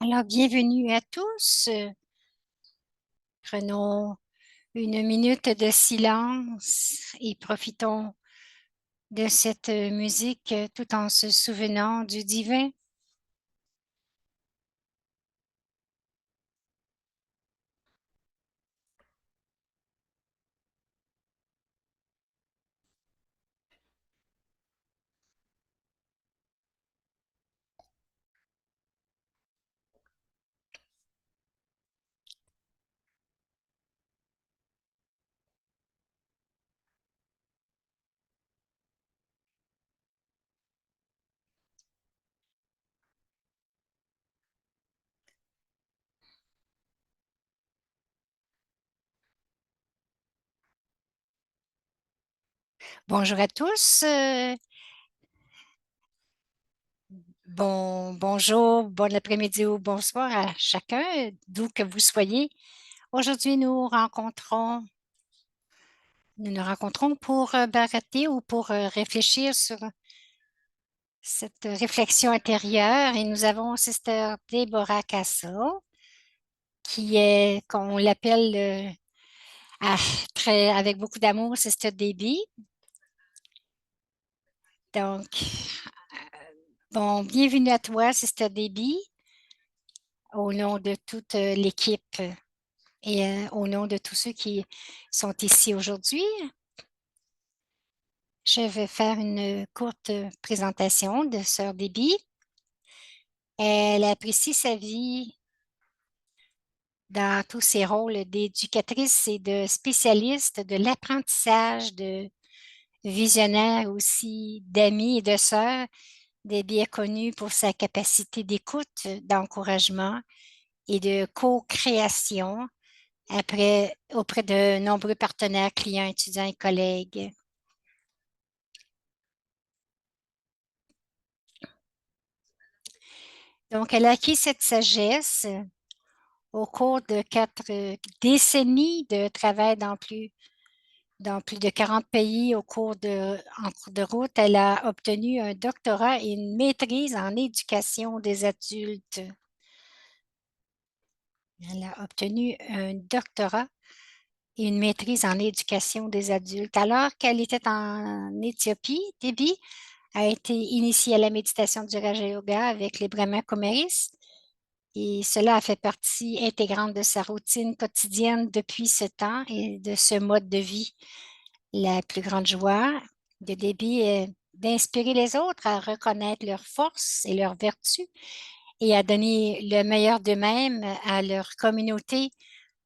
Alors, bienvenue à tous. Prenons une minute de silence et profitons de cette musique tout en se souvenant du divin. Bonjour à tous. Bonjour, bon après-midi ou bonsoir à chacun, d'où que vous soyez. Aujourd'hui, nous nous rencontrons pour barater ou pour réfléchir sur cette réflexion intérieure et nous avons Sister Deborah Castle qui est, qu'on l'appelle ah, avec beaucoup d'amour, Sister Debbie. Donc, bienvenue à toi, Sister Debbie, au nom de toute l'équipe et au nom de tous ceux qui sont ici aujourd'hui. Je vais faire une courte présentation de Sœur Debbie. Elle apprécie sa vie dans tous ses rôles d'éducatrice et de spécialiste de l'apprentissage, de visionnaire aussi, d'amie et de sœur. Debbie est connue pour sa capacité d'écoute, d'encouragement et de co-création auprès de nombreux partenaires, clients, étudiants et collègues. Donc, elle a acquis cette sagesse au cours de 4 décennies de travail dans plus de 40 pays en cours de route. Elle a obtenu un doctorat et une maîtrise en éducation des adultes. Elle a obtenu un doctorat et une maîtrise en éducation des adultes. Alors qu'elle était en Éthiopie, Debbie a été initiée à la méditation du Raja Yoga avec les Brahma Kumaris et cela a fait partie intégrante de sa routine quotidienne depuis ce temps et de ce mode de vie. La plus grande joie de Debbie est d'inspirer les autres à reconnaître leurs forces et leurs vertus et à donner le meilleur d'eux-mêmes à leur communauté,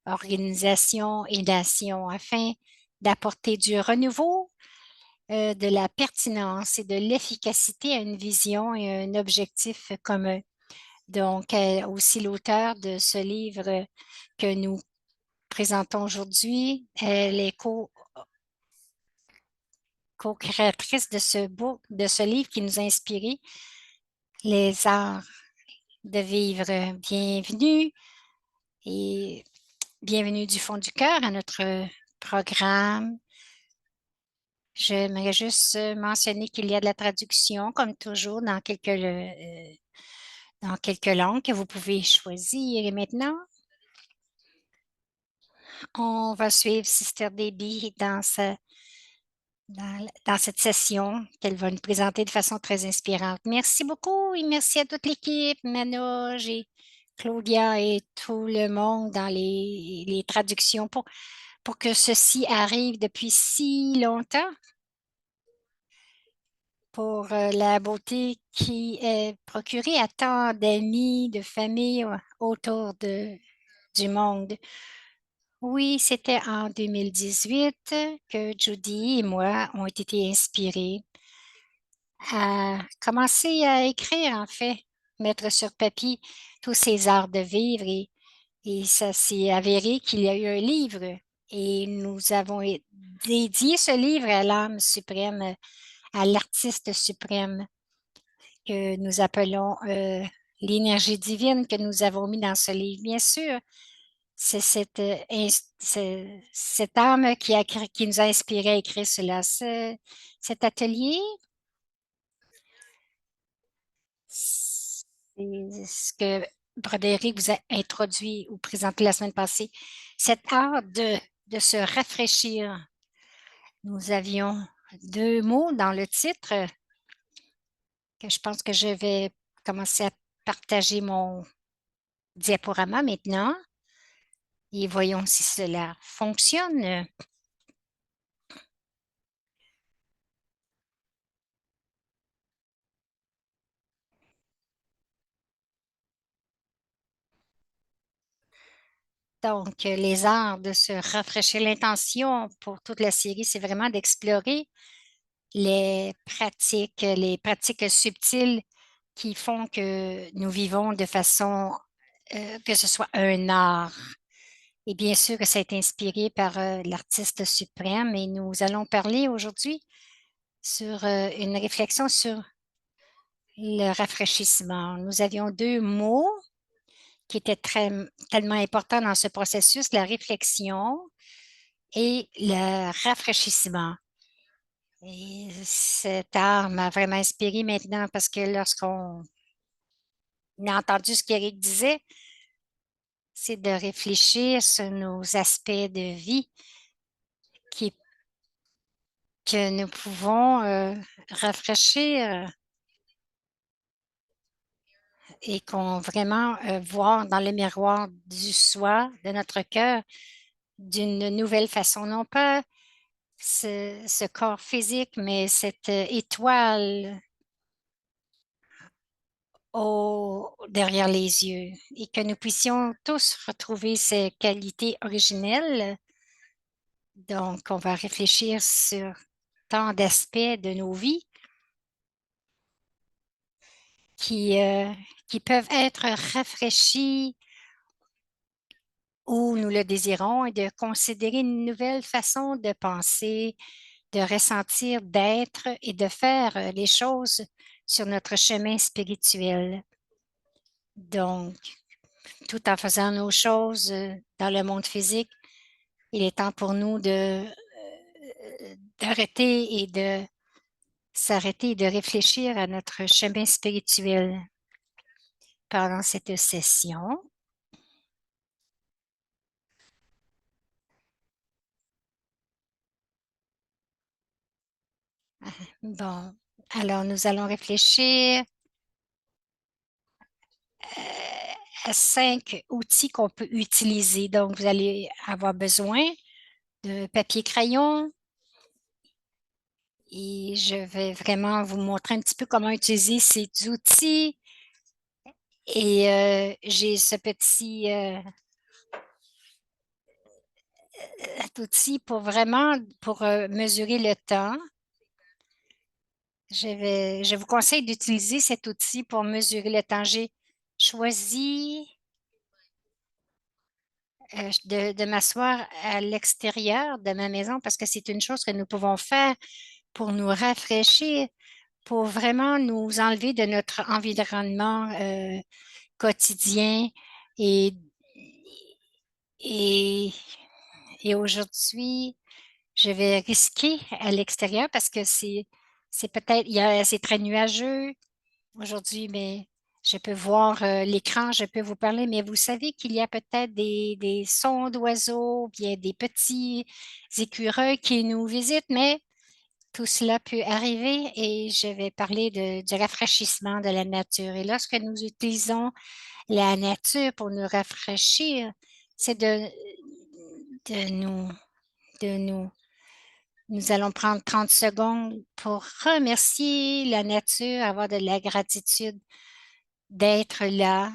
organisation et nation afin d'apporter du renouveau, de la pertinence et de l'efficacité à une vision et un objectif commun. Donc, aussi l'auteur de ce livre que nous présentons aujourd'hui, elle est co-créatrice de ce livre qui nous a inspiré, Les arts de vivre. Bienvenue et bienvenue du fond du cœur à notre programme. J'aimerais juste mentionner qu'il y a de la traduction, comme toujours, dans quelques langues que vous pouvez choisir. Et maintenant, on va suivre Sister Debbie dans cette session qu'elle va nous présenter de façon très inspirante. Merci beaucoup et merci à toute l'équipe, Manoj et Claudia et tout le monde dans les traductions pour que ceci arrive depuis si longtemps, pour la beauté qui est procurée à tant d'amis, de familles autour du monde. Oui, c'était en 2018 que Judy et moi ont été inspirés à commencer à écrire, en fait, mettre sur papier tous ces arts de vivre et ça s'est avéré qu'il y a eu un livre et nous avons dédié ce livre à l'âme suprême, à l'artiste suprême que nous appelons l'énergie divine que nous avons mis dans ce livre. Bien sûr, c'est cette âme qui nous a inspiré à écrire cela. Cet atelier C'est ce que Broderick vous a introduit ou présenté la semaine passée. Cet art de se rafraîchir. Nous avions deux mots dans le titre que je pense que je vais commencer à partager mon diaporama maintenant et voyons si cela fonctionne. Donc, les arts de se rafraîchir. L'intention pour toute la série, c'est vraiment d'explorer les pratiques subtiles qui font que nous vivons de façon que ce soit un art. Et bien sûr que ça a été inspiré par l'artiste suprême et nous allons parler aujourd'hui sur une réflexion sur le rafraîchissement. Nous avions deux mots qui étaient tellement importants dans ce processus, la réflexion et le rafraîchissement. Et cet art m'a vraiment inspiré maintenant parce que lorsqu'on a entendu ce qu'Éric disait, c'est de réfléchir sur nos aspects de vie qui, que nous pouvons rafraîchir et qu'on vraiment voir dans le miroir du soi, de notre cœur, d'une nouvelle façon, non pas ce corps physique, mais cette étoile derrière les yeux et que nous puissions tous retrouver ces qualités originelles. Donc, on va réfléchir sur tant d'aspects de nos vies qui, euh, qui peuvent être rafraîchis où nous le désirons et de considérer une nouvelle façon de penser, de ressentir, d'être et de faire les choses sur notre chemin spirituel. Donc, tout en faisant nos choses dans le monde physique, il est temps pour nous d'arrêter et de s'arrêter et de réfléchir à notre chemin spirituel pendant cette session. Bon, alors nous allons réfléchir à 5 outils qu'on peut utiliser. Donc, vous allez avoir besoin de papier crayon et je vais vraiment vous montrer un petit peu comment utiliser ces outils. Et j'ai ce petit outil pour vraiment pour mesurer le temps. Je vous conseille d'utiliser cet outil pour mesurer le temps. J'ai choisi de m'asseoir à l'extérieur de ma maison parce que c'est une chose que nous pouvons faire pour nous rafraîchir, pour vraiment nous enlever de notre environnement quotidien. Et, et, et aujourd'hui, je vais risquer à l'extérieur parce que c'est peut-être, c'est très nuageux aujourd'hui, mais je peux voir l'écran, je peux vous parler, mais vous savez qu'il y a peut-être des sons d'oiseaux, bien des petits écureuils qui nous visitent, mais tout cela peut arriver et je vais parler du rafraîchissement de la nature. Et lorsque nous utilisons la nature pour nous rafraîchir, c'est de nous, de nous. Nous allons prendre 30 secondes pour remercier la nature, avoir de la gratitude d'être là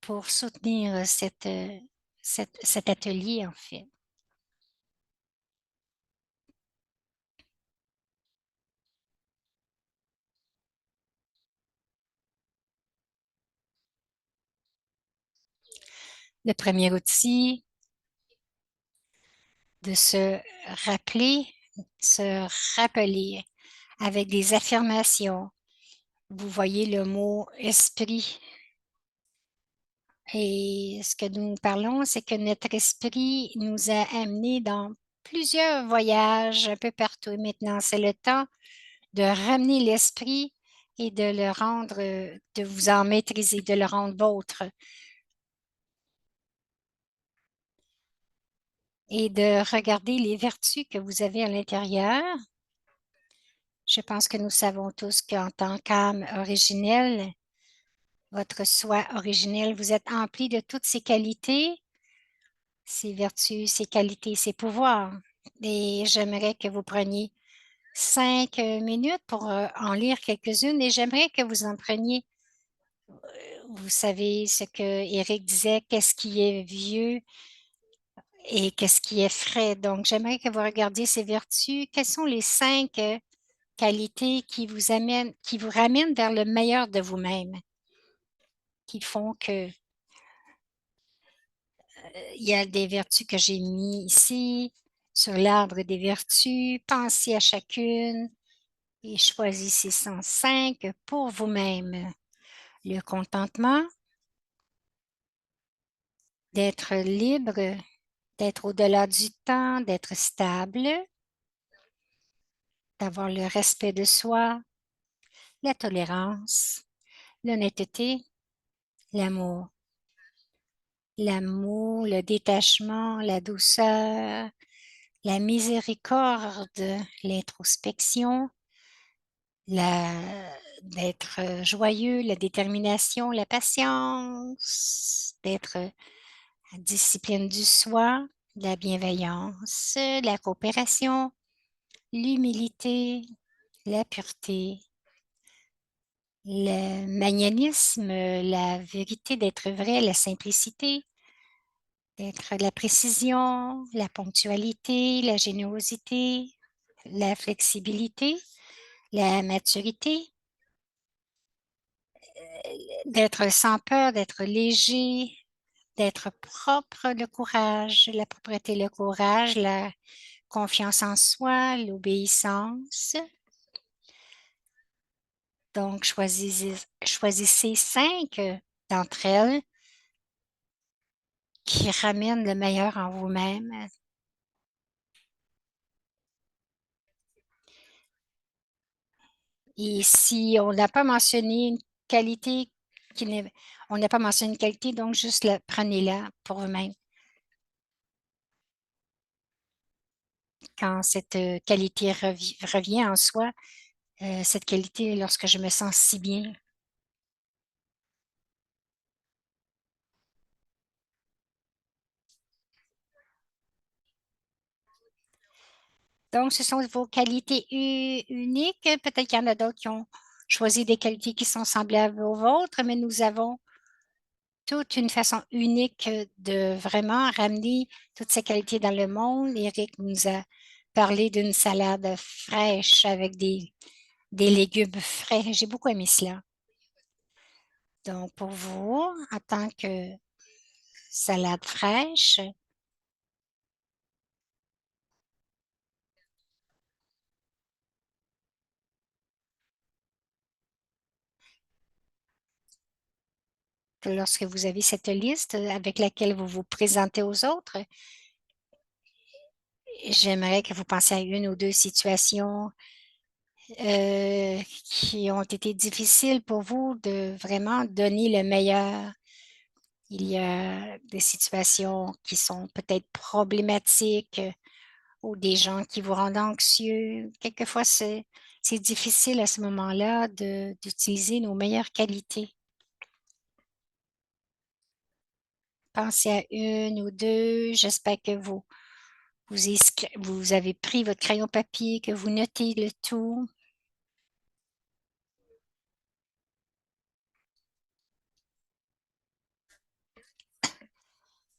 pour soutenir cet atelier, en fait. Le premier outil, de rappeler, se rappeler avec des affirmations. Vous voyez le mot esprit. Et ce que nous parlons, c'est que notre esprit nous a amenés dans plusieurs voyages un peu partout. Et maintenant, c'est le temps de ramener l'esprit et de le rendre, de vous en maîtriser, de le rendre vôtre et de regarder les vertus que vous avez à l'intérieur. Je pense que nous savons tous qu'en tant qu'âme originelle, votre soi originel, vous êtes empli de toutes ces qualités, ces vertus, ces qualités, ces pouvoirs. Et j'aimerais que vous preniez 5 minutes pour en lire quelques-unes et j'aimerais que vous en preniez. Vous savez ce que Éric disait, qu'est-ce qui est vieux et qu'est-ce qui est frais. Donc, j'aimerais que vous regardiez ces vertus. Quelles sont les 5 qualités qui vous ramènent vers le meilleur de vous-même, qui font que il y a des vertus que j'ai mis ici sur l'arbre des vertus. Pensez à chacune et choisissez 105 pour vous-même. Le contentement, d'être libre, d'être au-delà du temps, d'être stable, d'avoir le respect de soi, la tolérance, l'honnêteté, l'amour. L'amour, le détachement, la douceur, la miséricorde, l'introspection, d'être joyeux, la détermination, la patience, d'être la discipline du soi, la bienveillance, la coopération, l'humilité, la pureté, le magnalisme, la vérité d'être vrai, la simplicité, d'être la précision, la ponctualité, la générosité, la flexibilité, la maturité, d'être sans peur, d'être léger, d'être propre, le courage, la propreté, le courage, la confiance en soi, l'obéissance. Donc, choisissez 5 d'entre elles qui ramènent le meilleur en vous-même. Et si on n'a pas mentionné une qualité qui n'est, on n'a pas mentionné une qualité, donc juste prenez-la pour vous-même. Quand cette qualité revient en soi, cette qualité, lorsque je me sens si bien. Donc, ce sont vos qualités uniques. Peut-être qu'il y en a d'autres qui ont choisi des qualités qui sont semblables aux vôtres, mais nous avons toute une façon unique de vraiment ramener toutes ces qualités dans le monde. Eric nous a parlé d'une salade fraîche avec des légumes frais. J'ai beaucoup aimé cela. Donc, pour vous, en tant que salade fraîche, lorsque vous avez cette liste avec laquelle vous vous présentez aux autres, j'aimerais que vous pensiez à une ou deux situations qui ont été difficiles pour vous de vraiment donner le meilleur. Il y a des situations qui sont peut-être problématiques ou des gens qui vous rendent anxieux. Quelquefois, c'est difficile à ce moment-là d'utiliser nos meilleures qualités. Pensez à une ou deux. J'espère que vous avez pris votre crayon papier, que vous notez le tout.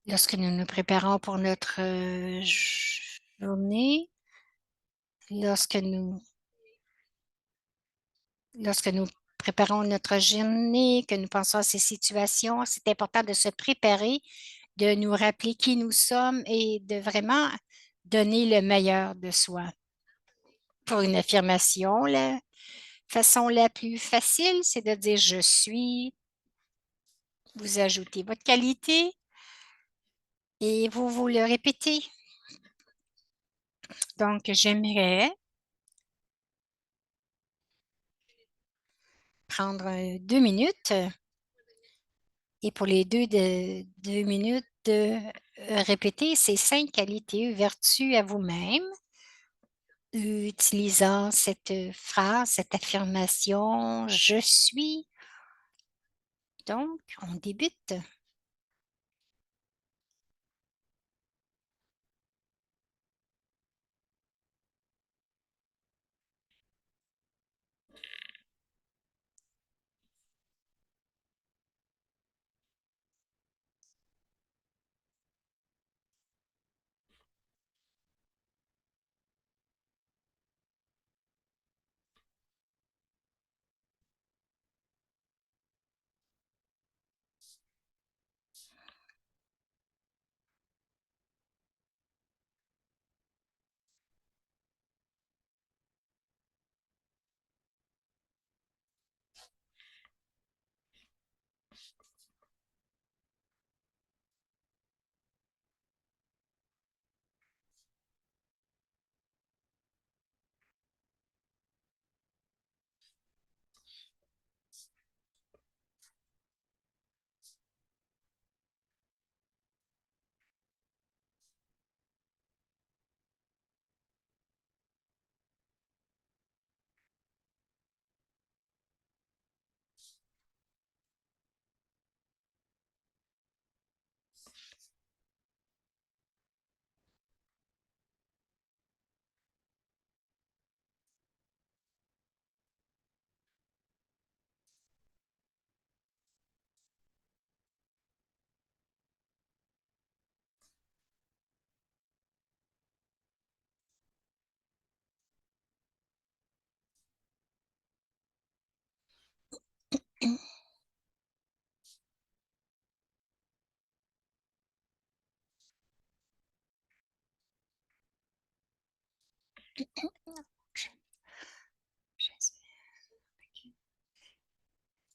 Lorsque nous nous préparons pour notre journée, lorsque nous, lorsque nous préparons notre journée, que nous pensons à ces situations, c'est important de se préparer, de nous rappeler qui nous sommes et de vraiment donner le meilleur de soi. Pour une affirmation, la façon la plus facile, c'est de dire je suis, vous ajoutez votre qualité et vous le répétez. Donc, j'aimerais prendre 2 minutes et pour les 2 minutes, de répéter ces 5 qualités, vertus à vous-même, utilisant cette phrase, cette affirmation, je suis. Donc, on débute.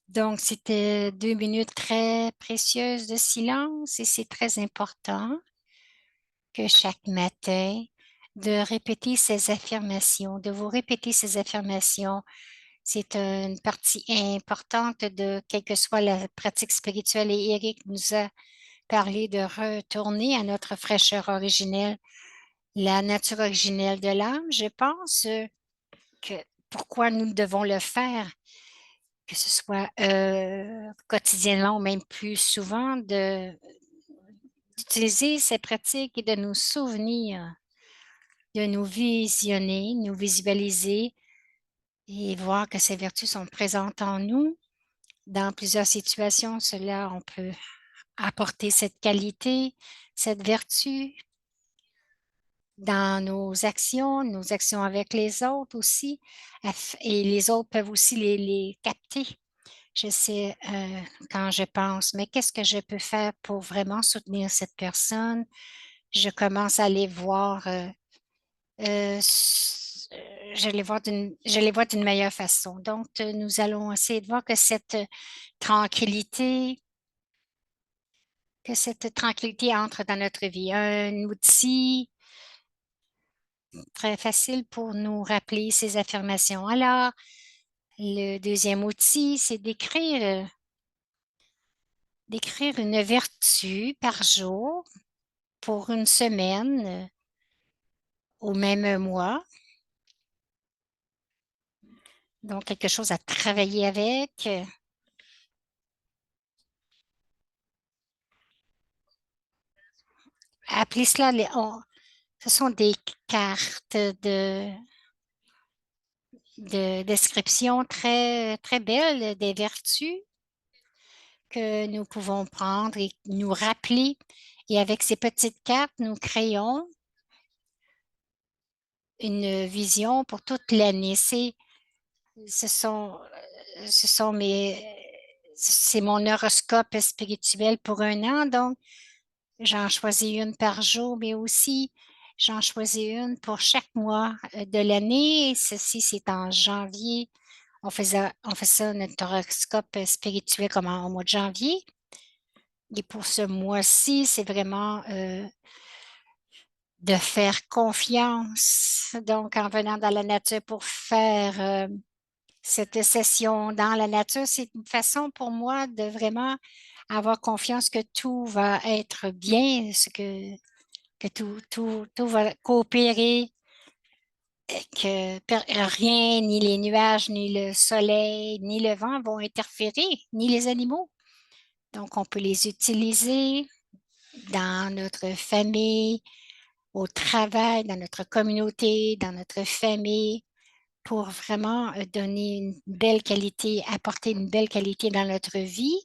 Donc, c'était 2 minutes très précieuses de silence et c'est très important que chaque matin, de répéter ces affirmations, de vous répéter ces affirmations. C'est une partie importante de quelle que soit la pratique spirituelle et Eric nous a parlé de retourner à notre fraîcheur originelle, la nature originelle de l'âme. Je pense que pourquoi nous devons le faire, que ce soit quotidiennement ou même plus souvent, d'utiliser ces pratiques et de nous souvenir, de nous visionner, nous visualiser et voir que ces vertus sont présentes en nous. Dans plusieurs situations, cela, on peut apporter cette qualité, cette vertu dans nos actions avec les autres aussi, et les autres peuvent aussi les capter. Je sais, quand je pense, mais qu'est-ce que je peux faire pour vraiment soutenir cette personne? Je commence à les voir, je les vois d'une meilleure façon. Donc, nous allons essayer de voir tranquillité, que cette tranquillité entre dans notre vie. Un outil très facile pour nous rappeler ces affirmations. Alors, le deuxième outil, c'est d'écrire une vertu par jour pour une semaine ou même un mois. Donc, quelque chose à travailler avec. Appelez cela, ce sont des cartes de description très, très belles des vertus que nous pouvons prendre et nous rappeler. Et avec ces petites cartes, nous créons une vision pour toute l'année. Ce sont, ce sont c'est mon horoscope spirituel pour un an. Donc, j'en choisis une par jour, mais aussi j'en choisis une pour chaque mois de l'année. Ceci, c'est en janvier. On fait ça, notre horoscope spirituel, comme au mois de janvier. Et pour ce mois-ci, c'est vraiment de faire confiance. Donc, en venant dans la nature pour faire cette session dans la nature, c'est une façon pour moi de vraiment avoir confiance que tout va être bien, que tout va coopérer, que rien, ni les nuages, ni le soleil, ni le vent vont interférer, ni les animaux. Donc, on peut les utiliser dans notre famille, au travail, dans notre communauté, dans notre famille, pour vraiment donner une belle qualité, apporter une belle qualité dans notre vie.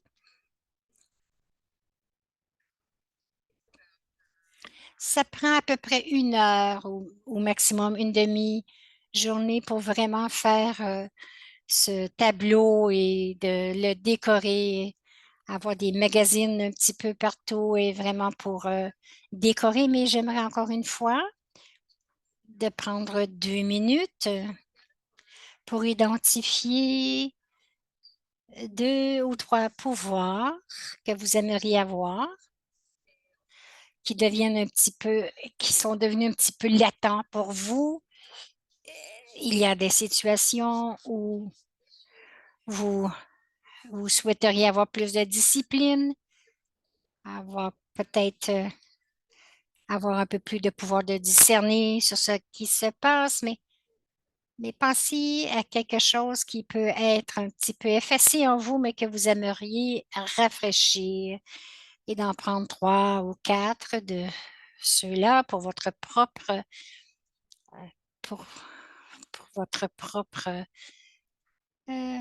Ça prend à peu près 1 heure au maximum, une demi-journée pour vraiment faire ce tableau et de le décorer, avoir des magazines un petit peu partout et vraiment pour décorer. Mais j'aimerais encore une fois de prendre 2 minutes pour identifier 2 ou 3 pouvoirs que vous aimeriez avoir, qui deviennent un petit peu, qui sont devenus un petit peu latents pour vous. Il y a des situations où vous, vous souhaiteriez avoir plus de discipline, avoir peut-être avoir un peu plus de pouvoir de discerner sur ce qui se passe, mais pensez à quelque chose qui peut être un petit peu effacé en vous, mais que vous aimeriez rafraîchir et d'en prendre 3 ou 4 de ceux-là pour, pour votre propre euh,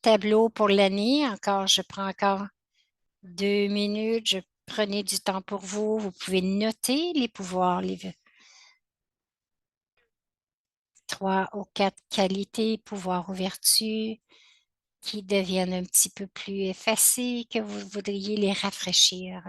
tableau pour l'année. Encore, je prends encore 2 minutes. Je prenais du temps pour vous. Vous pouvez noter les pouvoirs, les 3 ou 4 qualités, pouvoirs ou vertus qui deviennent un petit peu plus effacés, que vous voudriez les rafraîchir.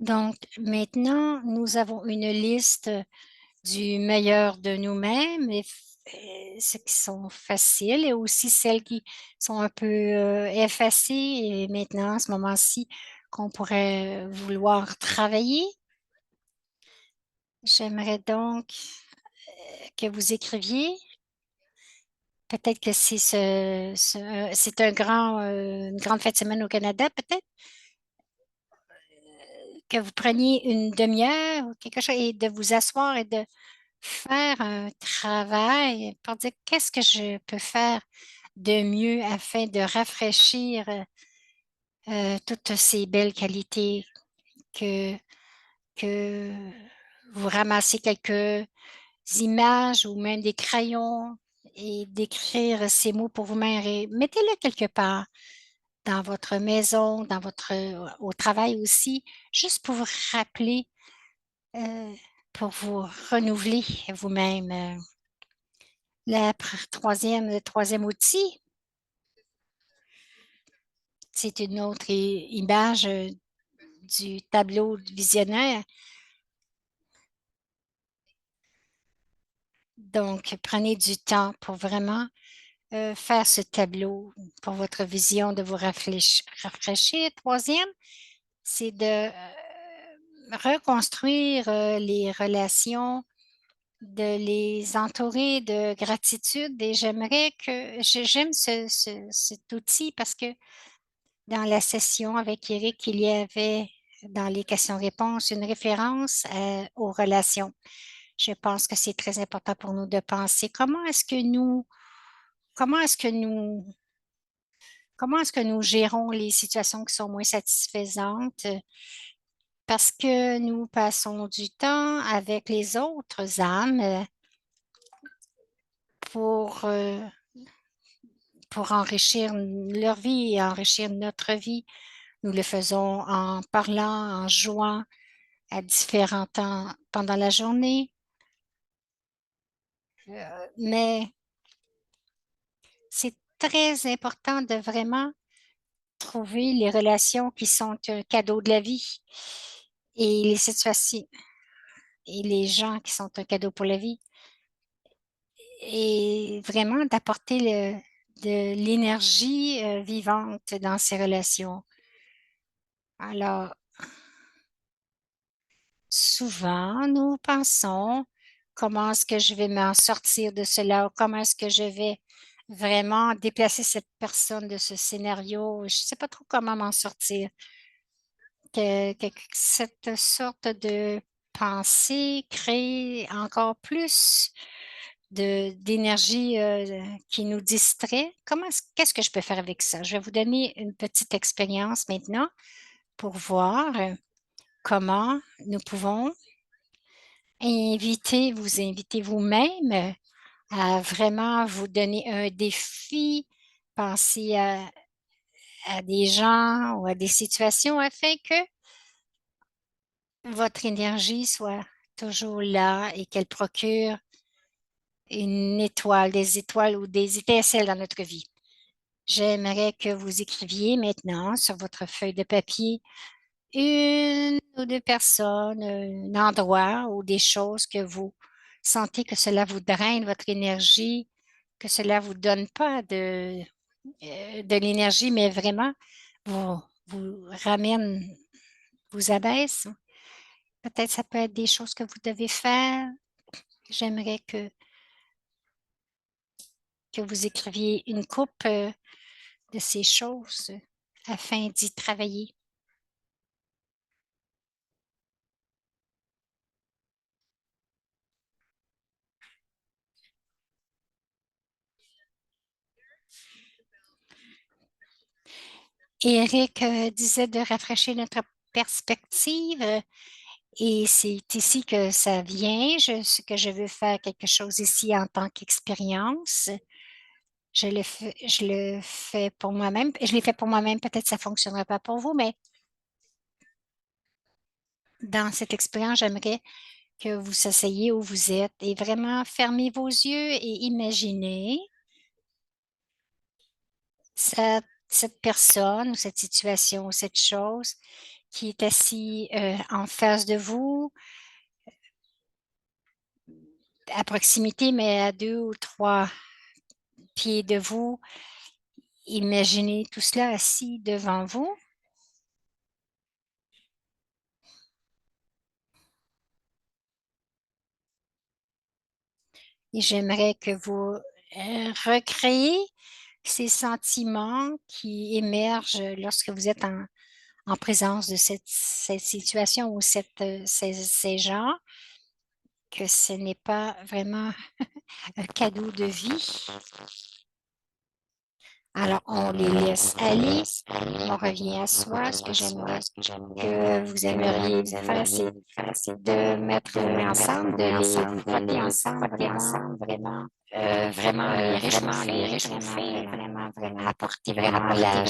Donc, maintenant, nous avons une liste du meilleur de nous-mêmes, et ceux qui sont faciles et aussi celles qui sont un peu effacées. Et maintenant, à ce moment-ci, qu'on pourrait vouloir travailler. J'aimerais donc que vous écriviez. Peut-être que c'est une grande fête de semaine au Canada, peut-être que vous preniez une demi-heure ou quelque chose et de vous asseoir et de faire un travail pour dire qu'est-ce que je peux faire de mieux afin de rafraîchir toutes ces belles qualités que, que vous ramassez quelques images ou même des crayons et d'écrire ces mots pour vous-même. Et mettez-le quelque part dans votre maison, au travail aussi, juste pour vous rappeler, euh, pour vous renouveler vous-même. Le troisième outil, c'est une autre image du tableau visionnaire. Donc, prenez du temps pour vraiment faire ce tableau pour votre vision, de vous rafraîchir. Troisième, c'est de reconstruire les relations, de les entourer de gratitude. Et j'aimerais que j'aime cet outil parce que dans la session avec Eric, il y avait dans les questions-réponses une référence aux relations. Je pense que c'est très important pour nous de penser comment est-ce que nous, comment est-ce que nous gérons les situations qui sont moins satisfaisantes parce que nous passons du temps avec les autres âmes pour, euh, pour enrichir leur vie et enrichir notre vie. Nous le faisons en parlant, en jouant à différents temps pendant la journée. Mais c'est très important de vraiment trouver les relations qui sont un cadeau de la vie et les situations et les gens qui sont un cadeau pour la vie et vraiment d'apporter de l'énergie vivante dans ces relations. Alors, souvent, nous pensons comment est-ce que je vais m'en sortir de cela ou comment est-ce que je vais vraiment déplacer cette personne de ce scénario. Je ne sais pas trop comment m'en sortir. Cette sorte de pensée crée encore plus d'énergie qui nous distrait. Qu'est-ce que je peux faire avec ça? Je vais vous donner une petite expérience maintenant pour voir comment nous pouvons vous inviter vous-même à vraiment vous donner un défi, penser à des gens ou à des situations afin que votre énergie soit toujours là et qu'elle procure une étoile, des étoiles ou des étincelles dans notre vie. J'aimerais que vous écriviez maintenant sur votre feuille de papier une ou deux personnes, un endroit ou des choses que vous sentez que cela vous draine votre énergie, que cela vous donne pas de l'énergie, mais vraiment vous ramène, vous abaisse. Peut-être ça peut être des choses que vous devez faire. J'aimerais que vous écriviez une coupe de ces choses afin d'y travailler. Eric disait de rafraîchir notre perspective et c'est ici que ça vient. Que je veux faire quelque chose ici en tant qu'expérience. Je le fais pour moi-même. Je l'ai fait pour moi-même. Peut-être que ça ne fonctionnera pas pour vous, mais dans cette expérience, j'aimerais que vous asseyez où vous êtes et vraiment fermez vos yeux et imaginez cette personne ou cette situation ou cette chose qui est assis en face de vous, à proximité, mais à 2 ou 3 pieds de vous. Imaginez tout cela assis devant vous. Et j'aimerais que vous recréez ces sentiments qui émergent lorsque vous êtes en présence de cette situation ou ces gens, que ce n'est pas vraiment un cadeau de vie. Alors, on les laisse aller. On revient à soi. Ce que j'aimerais que vous aimeriez faire, c'est de mettre ensemble, de les frotter ensemble, vraiment, vraiment les réchauffer, vraiment apporter vraiment la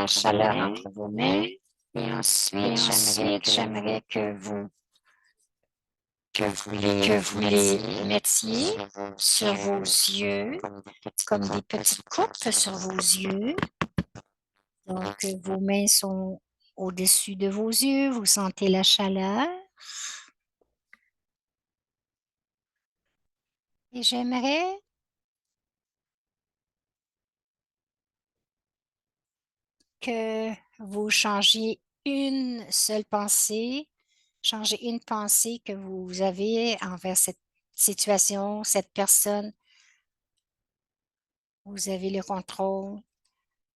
chaleur entre vos mains. Et ensuite, j'aimerais que vous que vous les mettiez sur vos yeux, comme des petites coupes sur vos yeux. Donc, vos mains sont au-dessus de vos yeux, vous sentez la chaleur. Et j'aimerais que vous changiez une seule pensée, changez une pensée que vous avez envers cette situation, cette personne. Vous avez le contrôle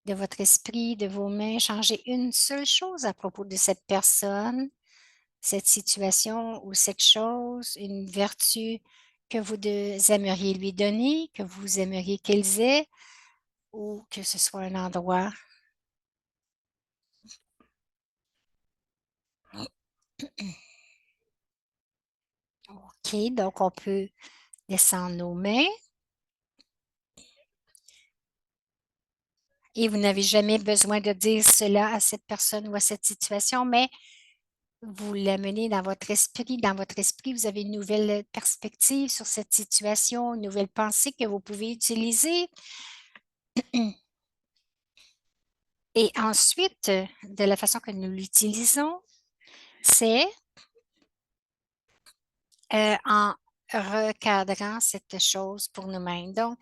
de votre esprit, de vos mains. Changez une seule chose à propos de cette personne, cette situation ou cette chose, une vertu que vous aimeriez lui donner, que vous aimeriez qu'ils aient, ou que ce soit un endroit. OK, donc on peut descendre nos mains et vous n'avez jamais besoin de dire cela à cette personne ou à cette situation, mais vous l'amenez dans votre esprit. Dans votre esprit, vous avez une nouvelle perspective sur cette situation, une nouvelle pensée que vous pouvez utiliser. Et ensuite, de la façon que nous l'utilisons, c'est en recadrant cette chose pour nous-mêmes. Donc,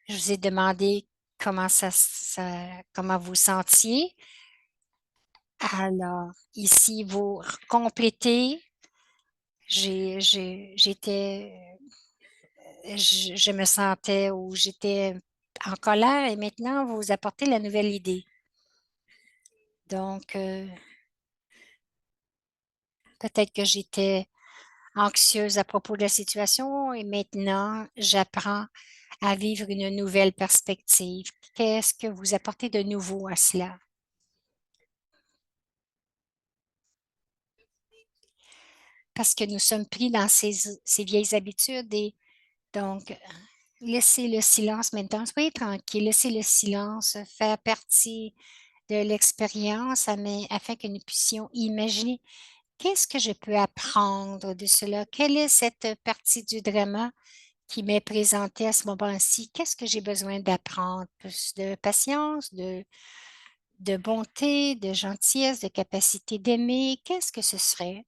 je vous ai demandé comment vous sentiez. Alors, ici, vous complétez. J'étais, je me sentais ou j'étais en colère et maintenant, vous apportez la nouvelle idée. Donc, peut-être que j'étais anxieuse à propos de la situation et maintenant, j'apprends à vivre une nouvelle perspective. Qu'est-ce que vous apportez de nouveau à cela? Parce que nous sommes pris dans ces vieilles habitudes et donc, laissez le silence maintenant. Soyez tranquille, laissez le silence faire partie de l'expérience afin que nous puissions imaginer qu'est-ce que je peux apprendre de cela? Quelle est cette partie du drama qui m'est présentée à ce moment-ci? Qu'est-ce que j'ai besoin d'apprendre? Plus de patience, de bonté, de gentillesse, de capacité d'aimer? Qu'est-ce que ce serait?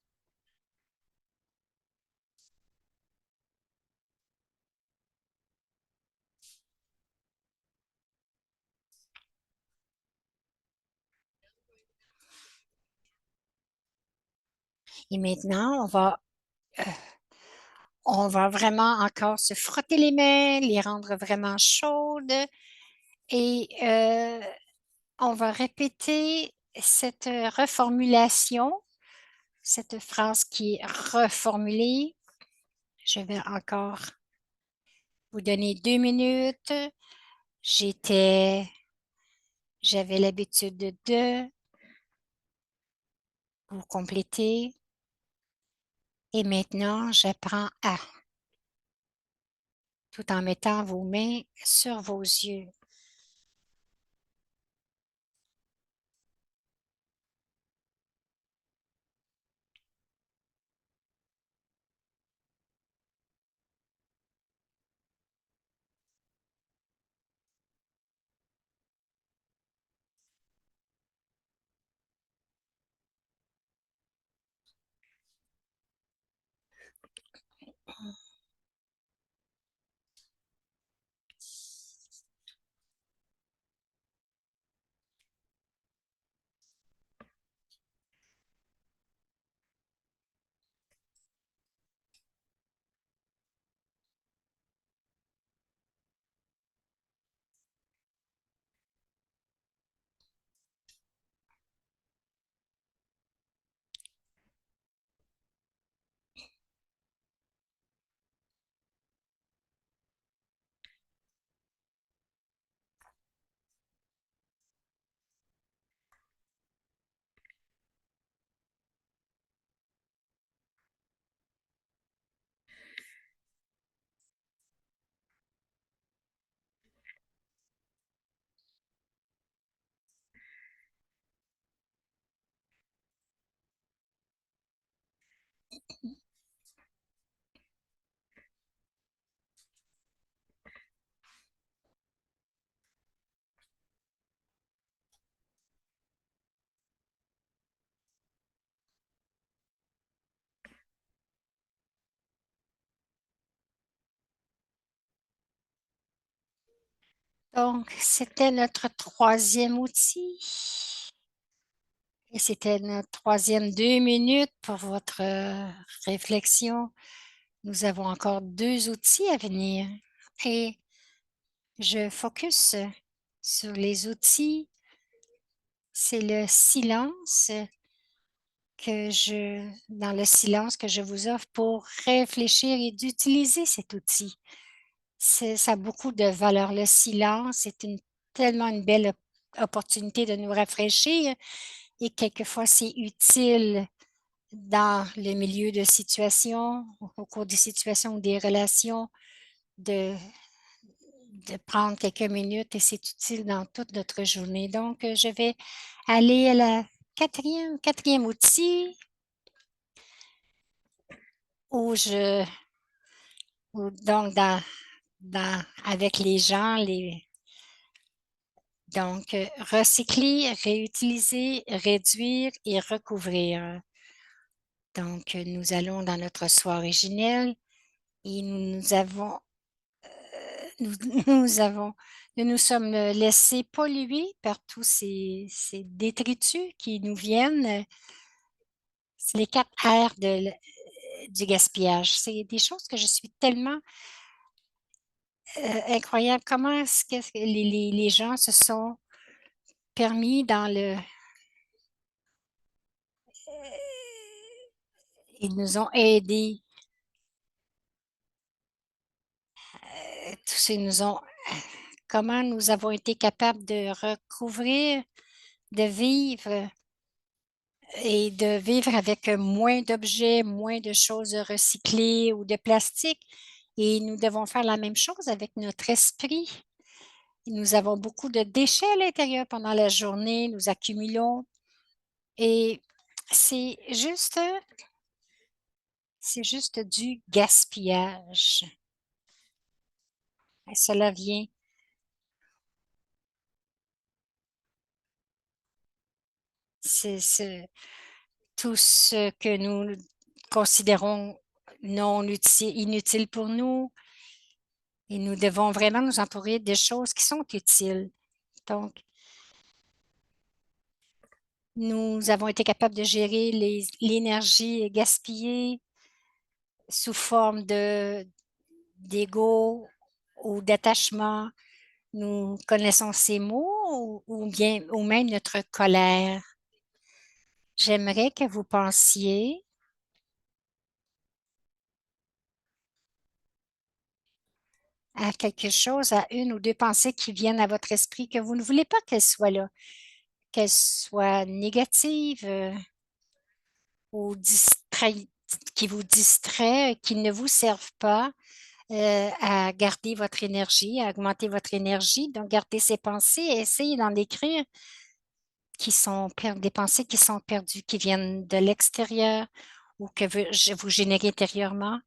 Et maintenant, on va vraiment encore se frotter les mains, les rendre vraiment chaudes et on va répéter cette reformulation, cette phrase qui est reformulée. Je vais encore vous donner 2 minutes. J'étais, j'avais l'habitude de, vous compléter et maintenant j'apprends à, tout en mettant vos mains sur vos yeux. Donc, c'était notre troisième outil et c'était notre troisième 2 minutes pour votre réflexion. Nous avons encore 2 outils à venir et je focus sur les outils. C'est le silence dans le silence que je vous offre pour réfléchir et d'utiliser cet outil. Ça a beaucoup de valeur. Le silence est tellement une belle opportunité de nous rafraîchir et quelquefois c'est utile dans le milieu de situations, au cours des situations ou des relations, de, de prendre quelques minutes et c'est utile dans toute notre journée. Donc, je vais aller à la quatrième outil où donc avec les gens, donc recycler, réutiliser, réduire et recouvrir. Donc, nous allons dans notre soi originel et nous, nous avons, nous nous sommes laissés polluer par tous ces détritus qui nous viennent. C'est les 4 R du gaspillage. C'est des choses que je suis tellement incroyable. Comment est-ce que les gens se sont permis ils nous ont aidés, tous ils nous ont, comment nous avons été capables de recouvrir, de vivre et de vivre avec moins d'objets, moins de choses recyclées ou de plastique. Et nous devons faire la même chose avec notre esprit. Nous avons beaucoup de déchets à l'intérieur pendant la journée, nous accumulons et c'est juste, c'est juste du gaspillage. Et cela vient, tout ce que nous considérons non inutile pour nous et nous devons vraiment nous entourer des choses qui sont utiles. Donc, nous avons été capables de gérer l'énergie gaspillée sous forme d'ego ou d'attachement. Nous connaissons ces mots ou même notre colère. J'aimerais que vous pensiez à quelque chose, à 1 ou 2 pensées qui viennent à votre esprit que vous ne voulez pas qu'elles soient là, qu'elles soient négatives ou qui vous distraient, qui ne vous servent pas à garder votre énergie, à augmenter votre énergie. Donc, gardez ces pensées et essayez d'en écrire des pensées qui sont perdues, qui viennent de l'extérieur ou que vous générez intérieurement.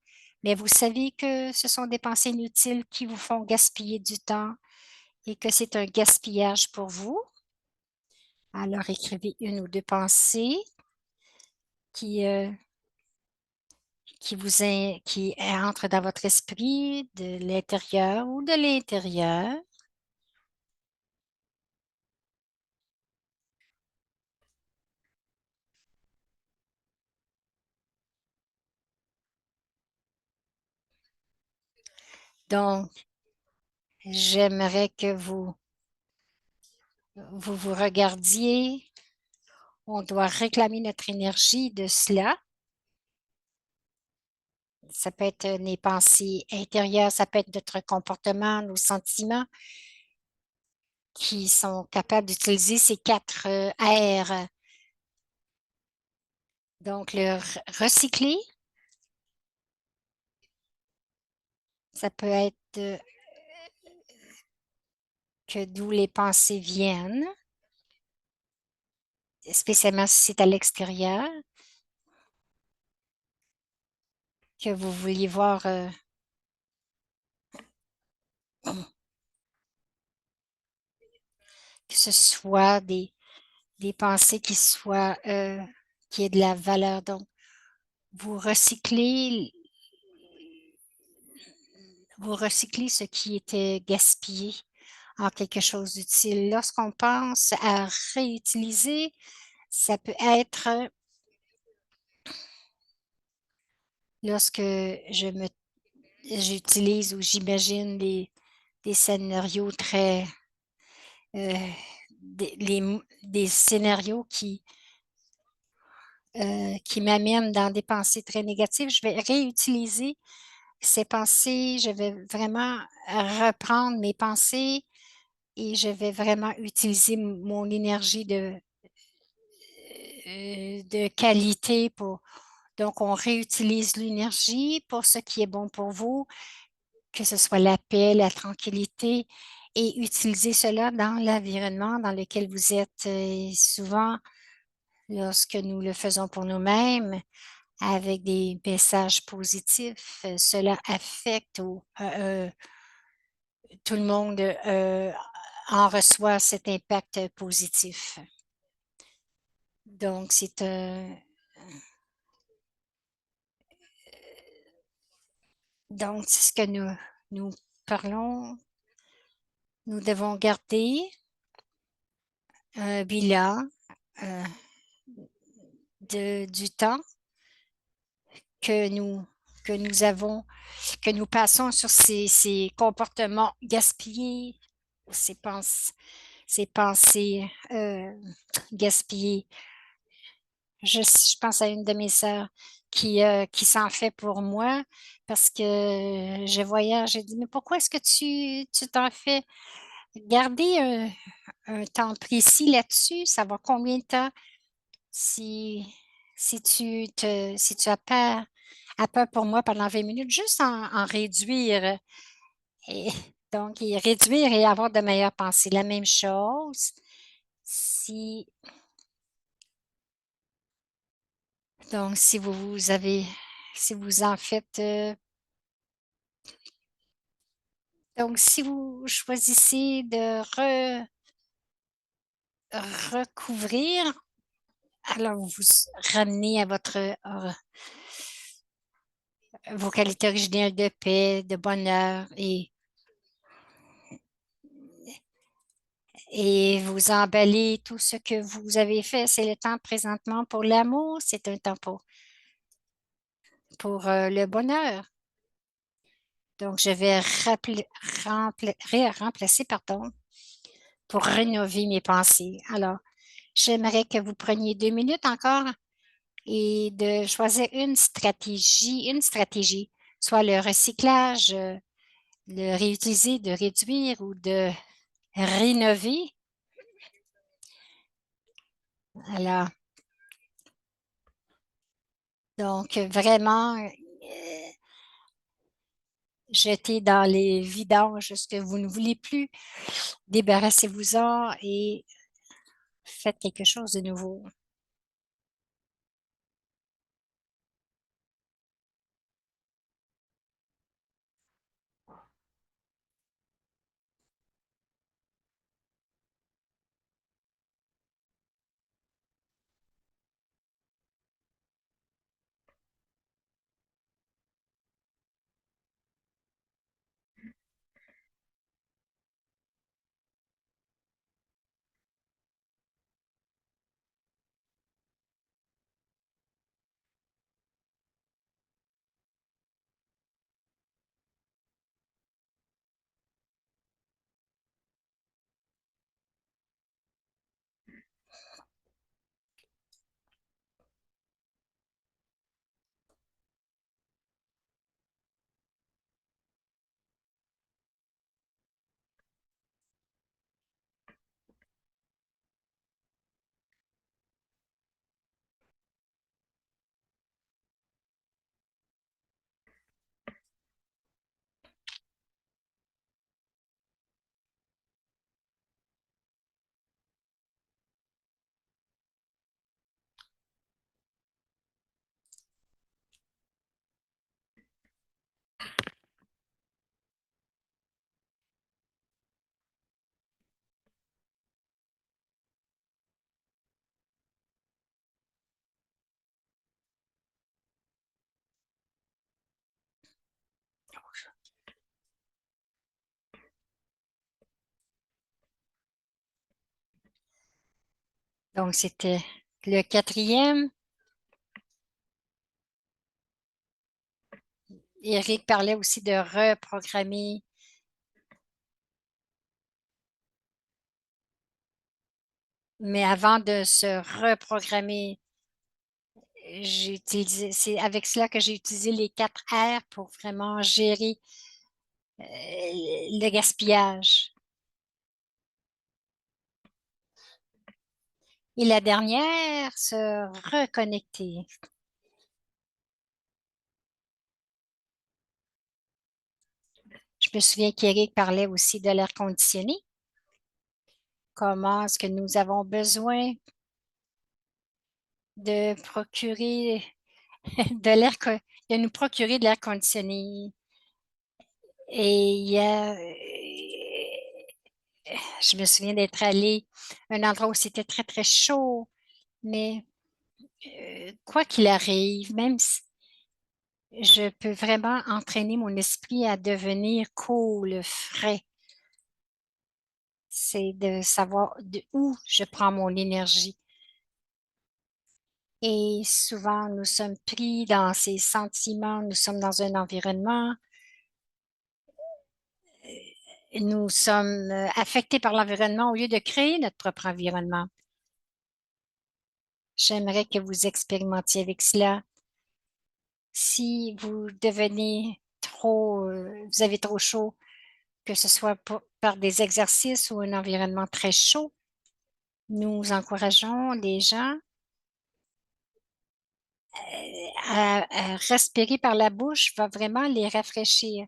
Mais vous savez que ce sont des pensées inutiles qui vous font gaspiller du temps et que c'est un gaspillage pour vous. Alors, écrivez 1 ou 2 pensées qui, euh, qui entrent dans votre esprit de l'intérieur ou de l'intérieur. Donc, j'aimerais que vous regardiez. On doit réclamer notre énergie de cela. Ça peut être les pensées intérieures, ça peut être notre comportement, nos sentiments qui sont capables d'utiliser ces 4 R. Donc, le recycler, ça peut être que d'où les pensées viennent, spécialement si c'est à l'extérieur, que vous vouliez voir que ce soit des pensées qui aient de la valeur. Donc, vous recyclez, vous recyclez ce qui était gaspillé en quelque chose d'utile. Lorsqu'on pense à réutiliser, ça peut être lorsque j'utilise ou j'imagine des scénarios très, euh, des scénarios qui m'amènent dans des pensées très négatives. Je vais réutiliser ces pensées, je vais vraiment reprendre mes pensées et je vais vraiment utiliser mon énergie de qualité pour. Donc, on réutilise l'énergie pour ce qui est bon pour vous, que ce soit la paix, la tranquillité, et utiliser cela dans l'environnement dans lequel vous êtes. Et souvent, lorsque nous le faisons pour nous-mêmes, avec des messages positifs, cela affecte tout le monde en reçoit cet impact positif. Donc, c'est ce que nous parlons. Nous devons garder un bilan euh, du temps que nous, que nous avons, que nous passons sur ces comportements gaspillés, ces pensées gaspillées. Je pense à une de mes sœurs qui s'en fait pour moi parce que je voyage. J'ai dit, mais pourquoi est-ce que tu t'en fais? Garder un temps précis là-dessus, ça va combien de temps? Si, si tu as peur pour moi pendant 20 minutes, juste en réduire. Et, donc, et réduire et avoir de meilleures pensées. La même chose. Si, donc, si vous avez, si vous en faites, donc, si vous choisissez de recouvrir, alors vous vous ramenez à vos qualités originelles de paix, de bonheur et vous emballez tout ce que vous avez fait. C'est le temps présentement pour l'amour, c'est un temps pour le bonheur. Donc, je vais remplacer, pardon, pour rénover mes pensées. Alors, j'aimerais que vous preniez 2 minutes encore et de choisir une stratégie, soit le recyclage, le réutiliser, de réduire ou de rénover. Alors, donc vraiment, jeter dans les vidanges ce que vous ne voulez plus, débarrassez-vous-en et faites quelque chose de nouveau. Donc, c'était le quatrième. Eric parlait aussi de reprogrammer. Mais avant de se reprogrammer, c'est avec cela que j'ai utilisé les 4 R pour vraiment gérer le gaspillage. Et la dernière, se reconnecter. Je me souviens qu'Éric parlait aussi de l'air conditionné. Comment est-ce que nous avons besoin de procurer de l'air, de nous procurer de l'air conditionné. Et il y a, je me souviens d'être allé à un endroit où c'était très, très chaud, mais quoi qu'il arrive, même si je peux vraiment entraîner mon esprit à devenir cool, frais, c'est de savoir de où je prends mon énergie. Et souvent, nous sommes pris dans ces sentiments, nous sommes dans un environnement, nous sommes affectés par l'environnement au lieu de créer notre propre environnement. J'aimerais que vous expérimentiez avec cela. Si vous devenez trop, vous avez trop chaud, que ce soit par des exercices ou un environnement très chaud, nous encourageons les gens à respirer par la bouche, va vraiment les rafraîchir.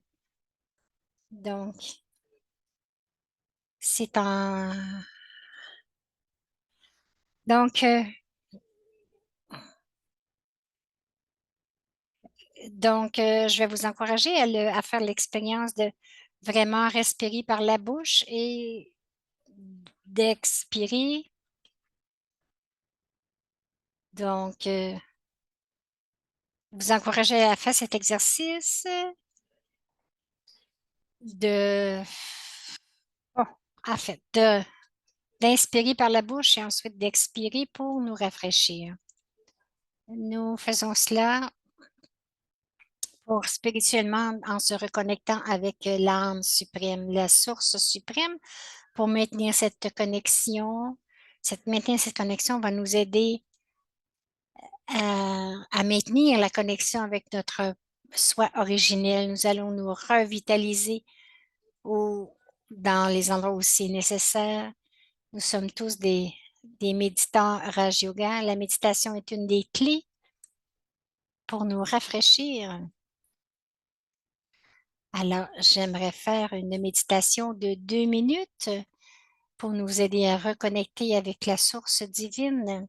Donc, c'est en... Donc, je vais vous encourager à faire l'expérience de vraiment respirer par la bouche et d'expirer. Donc, vous encourager à faire cet exercice de, oh, en fait, d'inspirer par la bouche et ensuite d'expirer pour nous rafraîchir. Nous faisons cela pour spirituellement en se reconnectant avec l'âme suprême, la source suprême, pour maintenir cette connexion. Maintenir cette connexion va nous aider à maintenir la connexion avec notre soi originel. Nous allons nous revitaliser dans les endroits où c'est nécessaire. Nous sommes tous des méditants Raj Yoga. La méditation est une des clés pour nous rafraîchir. Alors, j'aimerais faire une méditation de 2 minutes pour nous aider à reconnecter avec la source divine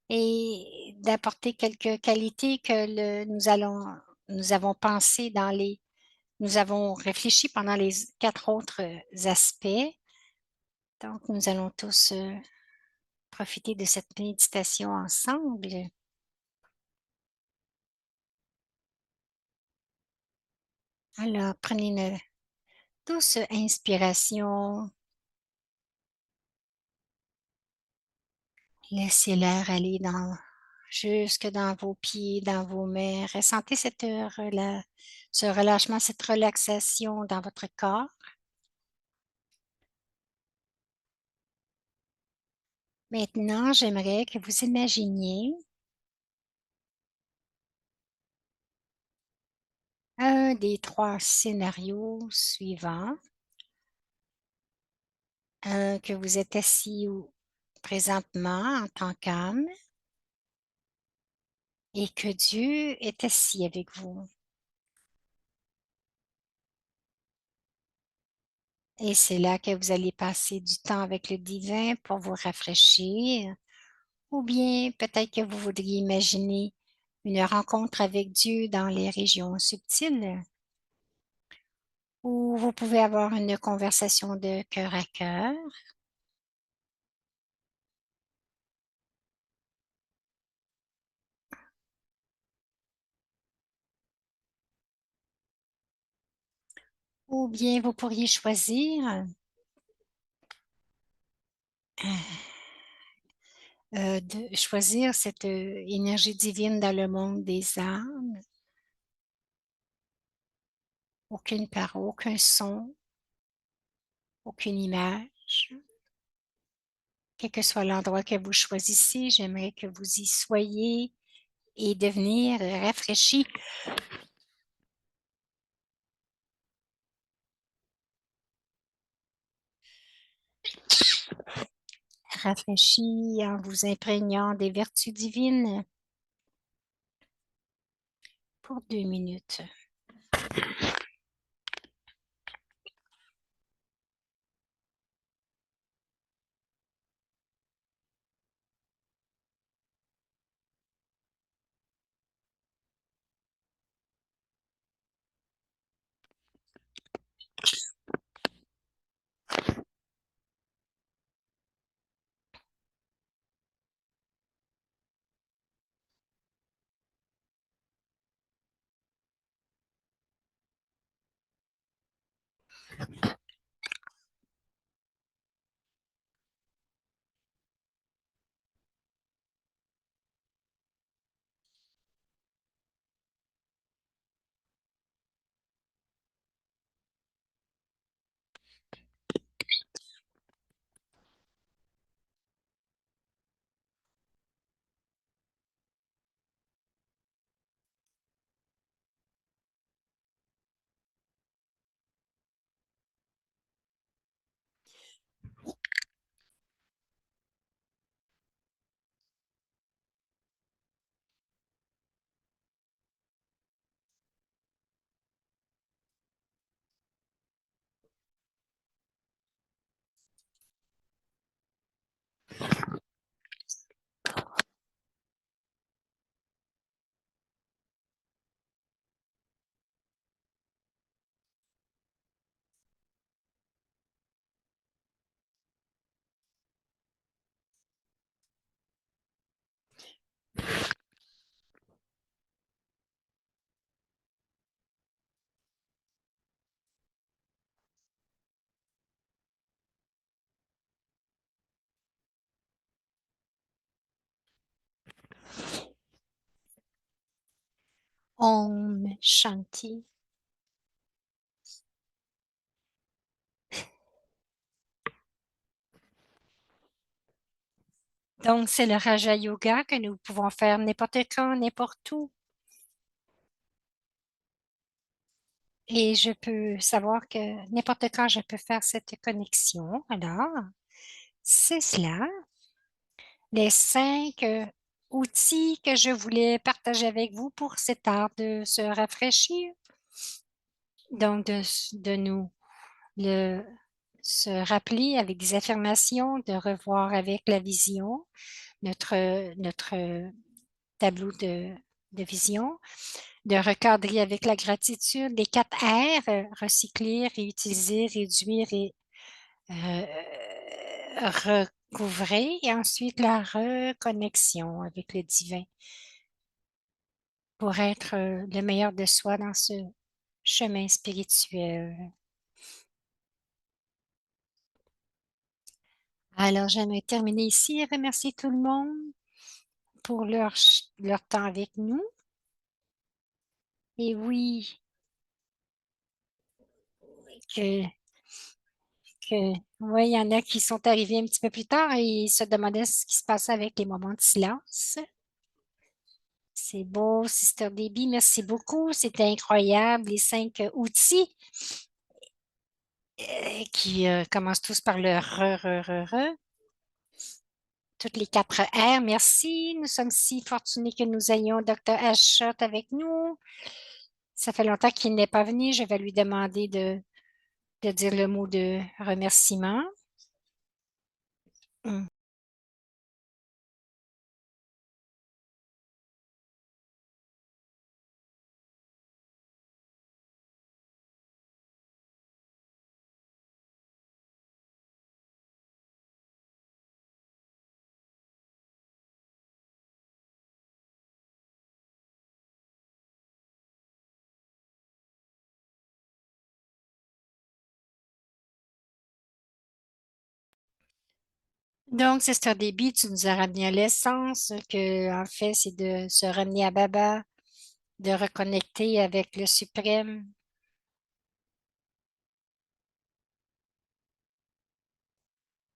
et d'apporter quelques qualités que nous avons pensé nous avons réfléchi pendant les 4 autres aspects. Donc, nous allons tous profiter de cette méditation ensemble. Alors, prenez une douce inspiration. Laissez l'air aller jusque dans vos pieds, dans vos mains. Ressentez ce relâchement, cette relaxation dans votre corps. Maintenant, j'aimerais que vous imaginiez un des 3 scénarios suivants. Que vous êtes assis présentement en tant qu'âme et que Dieu est assis avec vous. Et c'est là que vous allez passer du temps avec le divin pour vous rafraîchir. Ou bien peut-être que vous voudriez imaginer une rencontre avec Dieu dans les régions subtiles. Ou vous pouvez avoir une conversation de cœur à cœur. Ou bien vous pourriez choisir de choisir cette énergie divine dans le monde des âmes. Aucune parole, aucun son, aucune image. Quel que soit l'endroit que vous choisissez, j'aimerais que vous y soyez et devenir rafraîchi. Rafraîchi en vous imprégnant des vertus divines pour 2 minutes. Om Shanti. Donc, c'est le Raja Yoga que nous pouvons faire n'importe quand, n'importe où. Et je peux savoir que n'importe quand, je peux faire cette connexion. Alors, c'est cela. Les 5 outils que je voulais partager avec vous pour cet art de se rafraîchir. Donc, de nous le, se rappeler avec des affirmations, de revoir avec la vision notre tableau de vision, de recadrer avec la gratitude les 4 R, recycler, réutiliser, réduire et euh, recouvrer, et ensuite la reconnexion avec le divin pour être le meilleur de soi dans ce chemin spirituel. Alors, j'aimerais terminer ici et remercier tout le monde pour leur temps avec nous. Et oui, que, oui, il y en a qui sont arrivés un petit peu plus tard et se demandaient ce qui se passait avec les moments de silence. C'est beau, Sister Debbie, merci beaucoup. C'était incroyable, les 5 outils qui commencent tous par le re. Toutes les 4 R, merci. Nous sommes si fortunés que nous ayons Dr. Ashot avec nous. Ça fait longtemps qu'il n'est pas venu. Je vais lui demander de dire le mot de remerciement. Mm. Donc, c'est un débit, tu nous as ramené à l'essence, que en fait, c'est de se ramener à Baba, de reconnecter avec le suprême.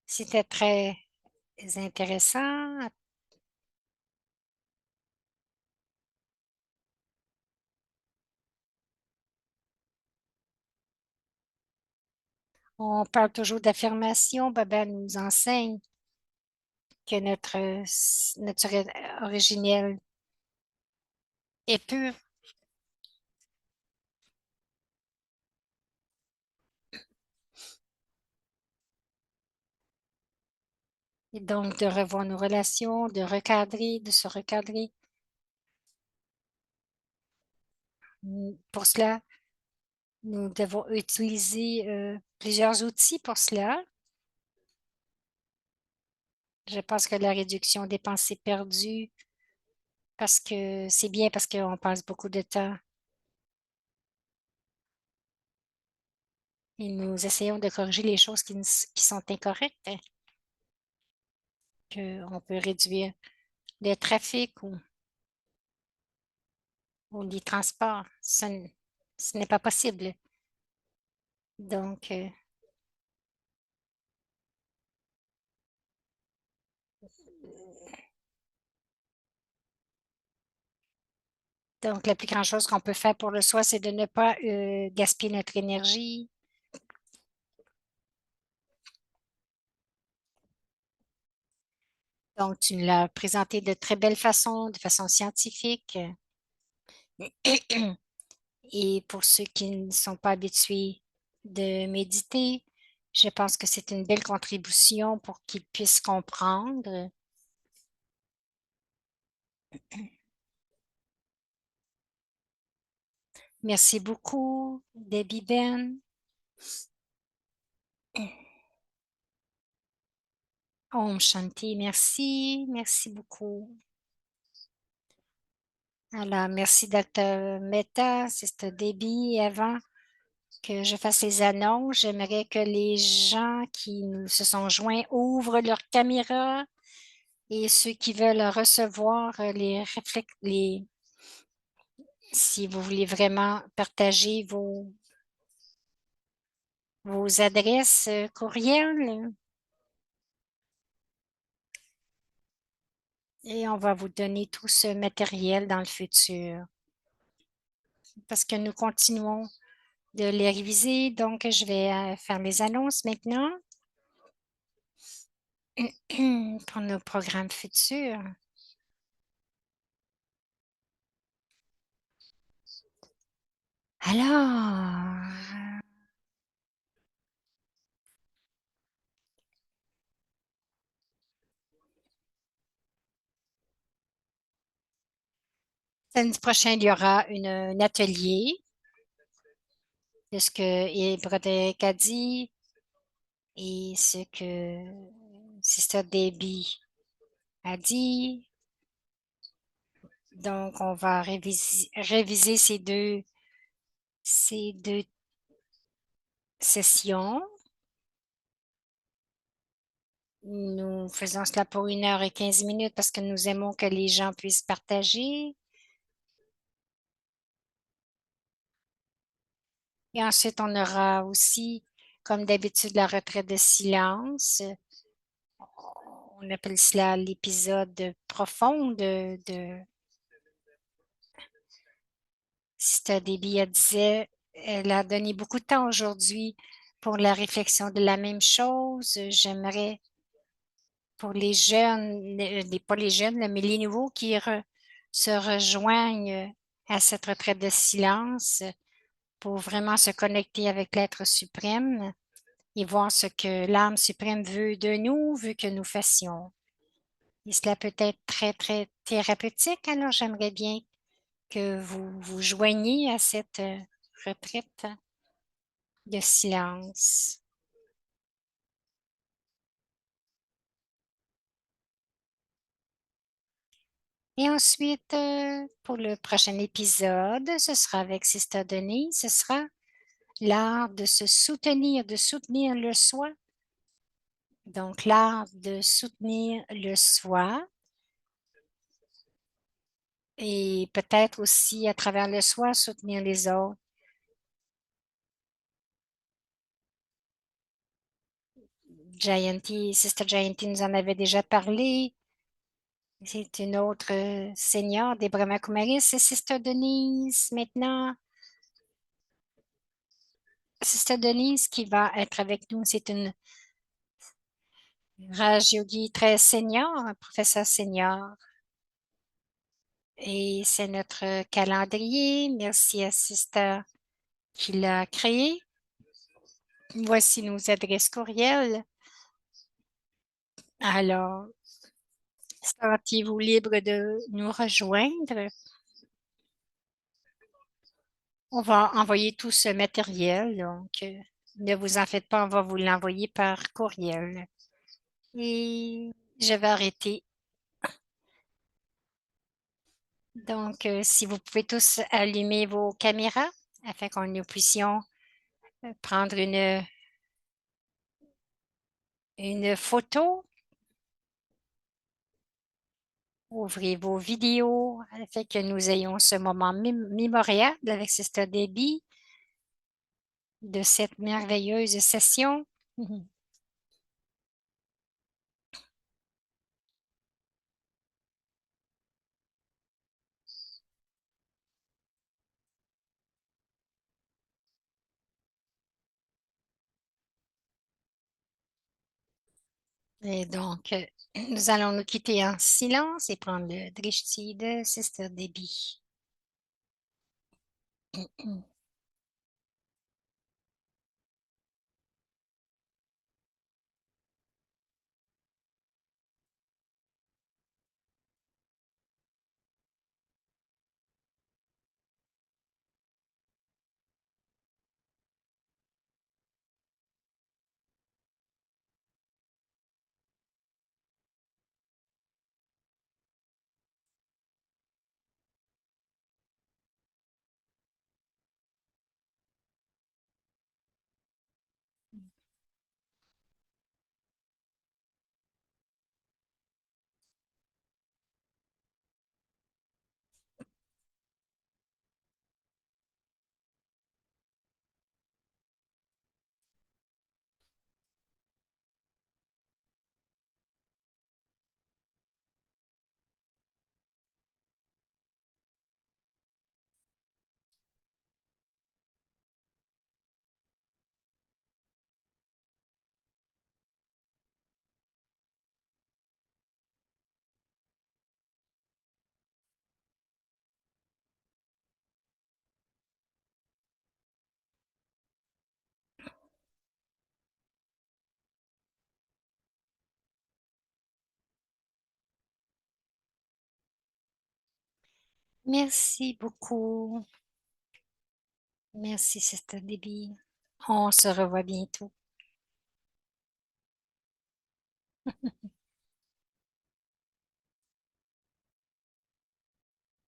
C'était très intéressant. On parle toujours d'affirmation. Baba nous enseigne que notre naturel originel est pur. Et donc, de revoir nos relations, de recadrer, de se recadrer. Pour cela, nous devons utiliser plusieurs outils pour cela. Je pense que la réduction des pensées perdues, parce que c'est bien parce qu'on passe beaucoup de temps et nous essayons de corriger les choses qui sont incorrectes, hein, qu'on peut réduire le trafic ou les transports. Ce n'est pas possible. Donc, la plus grande chose qu'on peut faire pour le soi, c'est de ne pas gaspiller notre énergie. Donc, tu nous l'as présenté de très belle façon, de façon scientifique. Et pour ceux qui ne sont pas habitués de méditer, je pense que c'est une belle contribution pour qu'ils puissent comprendre. Merci beaucoup, Debbie Ben. Om Shanti, merci, merci beaucoup. Alors, merci, Dr. Mehta, Sister Debbie. Avant que je fasse les annonces, j'aimerais que les gens qui nous se sont joints ouvrent leur caméra et ceux qui veulent recevoir si vous voulez vraiment partager vos adresses courriel, et on va vous donner tout ce matériel dans le futur parce que nous continuons de les réviser. Donc, je vais faire les annonces maintenant pour nos programmes futurs. Alors, samedi prochain, il y aura un atelier de ce que Broderick a dit et ce que Sister Debbie a dit. Donc, on va réviser ces deux sessions. Nous faisons cela pour 1 h et 15 minutes parce que nous aimons que les gens puissent partager. Et ensuite, on aura aussi, comme d'habitude, la retraite de silence. On appelle cela l'épisode profond de Sister Debbie. Elle disait, elle a donné beaucoup de temps aujourd'hui pour la réflexion de la même chose. J'aimerais pour les jeunes, pas les jeunes, là, mais les nouveaux qui se rejoignent à cette retraite de silence pour vraiment se connecter avec l'être suprême et voir ce que l'âme suprême veut de nous, veut que nous fassions. Et cela peut être très, très thérapeutique. Alors, j'aimerais bien que vous vous joigniez à cette retraite de silence. Et ensuite, pour le prochain épisode, ce sera avec Sister Denise, ce sera l'art de se soutenir, de soutenir le soi Donc, l'art de soutenir le soi et peut-être aussi à travers le soi, soutenir les autres. Jayanti, Sister Jayanti nous en avait déjà parlé. C'est une autre senior des Brahma Kumaris. C'est Sister Denise maintenant. Sister Denise qui va être avec nous. C'est une Raj Yogi très senior, un professeur senior. Et c'est notre calendrier. Merci à Sister qui l'a créé. Voici nos adresses courriel. Alors, sentez-vous libre de nous rejoindre. On va envoyer tout ce matériel, donc ne vous en faites pas, on va vous l'envoyer par courriel. Et je vais arrêter. Donc, si vous pouvez tous allumer vos caméras afin que nous puissions prendre une photo, ouvrez vos vidéos afin que nous ayons ce moment mémorial avec Sister Debbie de cette merveilleuse session. Et donc, nous allons nous quitter en silence et prendre le drishti de Sister Debbie. Merci beaucoup. Merci, Sister Debbie. On se revoit bientôt.